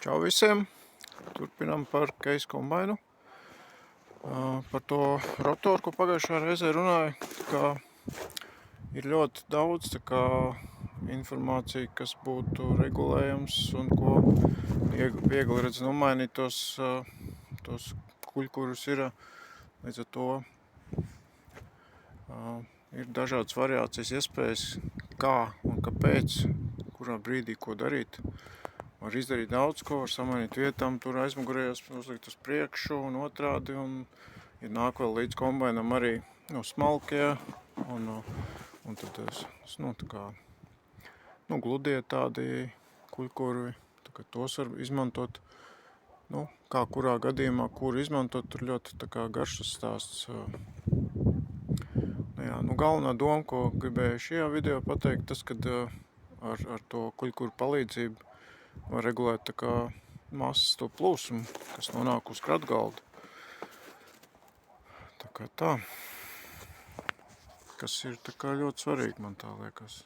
Čau visiem! Turpinam par case kombainu. Par to rotoru, ko pagājušā reizē runāju. Ir ļoti daudz informācija, kas būtu regulējams un ko viegli redz nomainīt tos kuļkurus ir. Līdz ar to ir dažādas variācijas iespējas, kā un kāpēc, kurā brīdī ko darīt. Var izdarīt daudz ko, var samainīt vietām, tur aizmugurējos uzlikt uz priekšu un otrādi, un ir nāk vēl līdz kombainam arī smalkie, un tad gludie tādi kuļkuri, tos var izmantot, kā kurā gadījumā, kuru izmantot, tur ļoti garš tas stāsts. Galvenā doma, ko gribēju šajā video pateikt, tas, kad ar to kuļkuru palīdzību var regulēt masas to plūsmu, kas nonāk uz kratgalda. Tā. Kas ir ļoti svarīgi, man tā liekas.